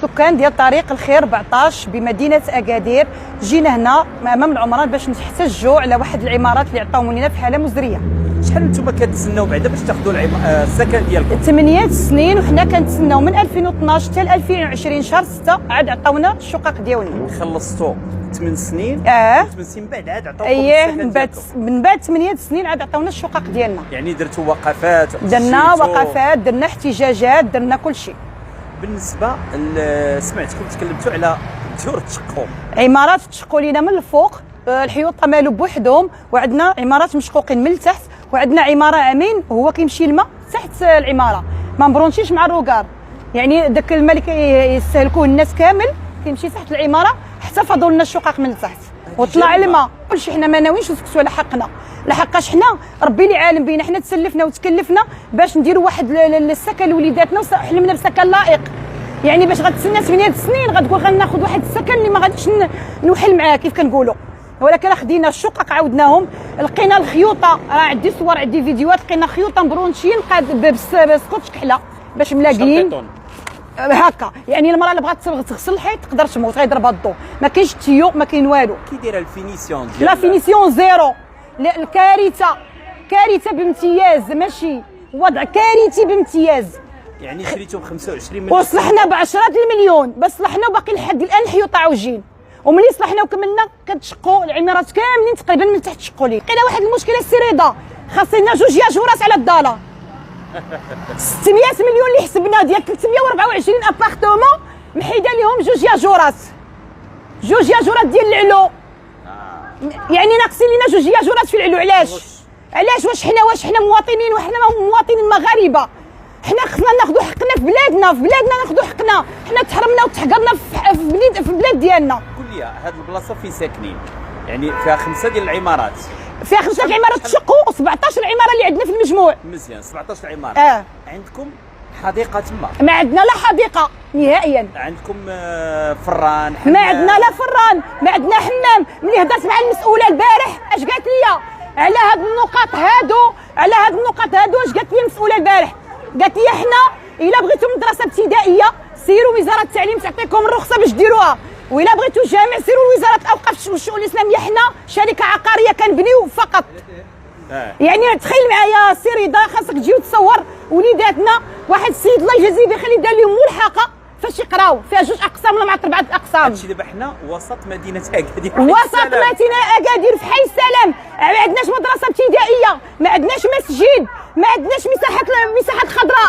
السكان ديال طريق الخير 14 بمدينه اكادير. جينا هنا امام العمران باش نحتجوا على واحد العمارات اللي عطاوهم لنا في حاله مزريه. شحال نتوما كتسناو بعدا باش تاخذوا السكن ديالكم؟ 8 سنين وحنا كنتسناو من 2012 حتى 2020 شهر 6 عاد عطاونا الشقق ديالنا. خلصتوا 8 سنين؟ 8 سنين بعد عاد عطاوكم من بعد 8 سنين عاد عطاونا الشقق ديالنا. يعني درتوا وقفات؟ درنا وقفات، درنا احتجاجات، درنا كل شيء. بالنسبه سمعتكم تكلمتوا على ديور تشقوا، عمارات تشقوا لينا من الفوق، الحيوط مالو بوحدهم، وعندنا عمارات مشقوقين من التحت، وعندنا عماره امين هو كيمشي الماء تحت العماره، ما مبرونشيش مع الروكار، يعني داك الماء اللي يستهلكوه الناس كامل كيمشي تحت العماره حتى فاضوا لنا الشقق من التحت وطلع الماء. كلشي حنا ما ناويينش نسكتوا على حقنا، لحقاش حنا ربي اللي عالم بينا، حنا تسلفنا وتكلفنا باش نديروا واحد السكن لوليداتنا وحلمنا بسكن لائق. يعني باش غتسنى 8 سنين غتقول غناخذ واحد السكن اللي ما غاديش نوحل معاه كيف كنقولوا، ولكن خدينا الشقق عاودناهم، لقينا الخيوطه، راه عندي صور عندي فيديوهات، لقينا خيوطه مبرونشين بسكوتش كحله باش ملاقيين هكا. يعني المراه اللي بغات تغسل الحيط تقدر تموت غيضربها الضو، ما كاينش تيو ما كاين والو. كي دايره الفينيسيون ديال لا فينيسيون زيرو، الكارثه كارثه بامتياز، ماشي وضع كارثي بامتياز. يعني شريتو ب 25 مليون وصلحنا بعشرات المليون، بس صلحنا وباقي لحد الان الحيوط عوجين، وملي صلحنا وكملنا كتشقوا العمارات كاملين تقريبا من تحت تشقوا لي. لقينا واحد المشكله السي رضا، خاصنا 2 ياجورات على الدالة 600 مليون اللي حسبنا ديال 324 ابارتمون، محيده لهم 2 ياجورات، 2 ياجورات ديال العلو. يعني ناقصين لنا 2 ياجورات في العلو. علاش واش حنا مواطنين وحنا مواطنين مغاربه، حنا خصنا ناخذوا حقنا في بلادنا، ناخذوا حقنا، حنا تحرمنا وتحقرنا في البلاد ديالنا. قول لي هاد البلاصه فين ساكنين؟ يعني فيها 5 ديال العمارات، فيها 5 العمارات تشقوا و17 عماره اللي عندنا في المجموع. مزيان 17 عماره. عندكم حديقه تما؟ ما عندنا لا حديقه نهائيا. عندكم فران؟ حمام؟ ما عندنا لا فران، ما عندنا حمام. ملي هضرت مع المسؤوله البارح اش قالت لي على هاد النقاط هادو، اش قالت لي المسؤوله البارح؟ قالت لي حنا الا بغيتو مدرسه ابتدائيه سيروا وزاره التعليم تعطيكم الرخصه باش ديروها، والا بغيتو جامع سيروا لوزاره الاوقاف والشؤون الاسلاميه، حنا شركه عقاريه كنبنيو فقط. يعني تخيل معايا سي رضا، خاصك تجيو تصور وليداتنا. واحد السيد الله يجازيه بخير دار لهم ملحقه فاش يقراو فيها 2 اقسام ولا مع 4 اقسام. هادشي دابا حنا وسط مدينه اكادير، في حي السلام، ما عندناش مدرسه ابتدائيه، ما عندناش مسجد، ما عندناش مساحات خضراء.